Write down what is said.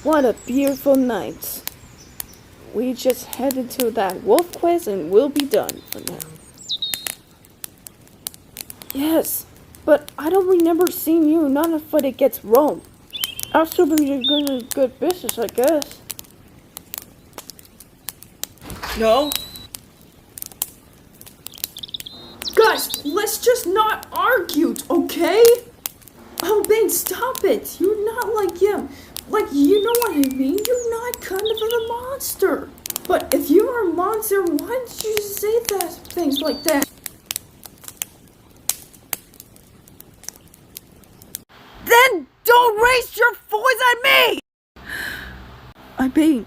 What a beautiful night. We just headed to that wolf quest and we'll be done for now. Yes, but I don't remember seeing you not if it gets wrong. I'll still be doing good business, I guess. No? Guys, let's just not argue, okay? Oh, Ben, stop it. You're not like him. Like, you know what I mean? You're not kind of a monster. But if you were a monster, why did you say things like that? Then don't raise your voice at me! I mean,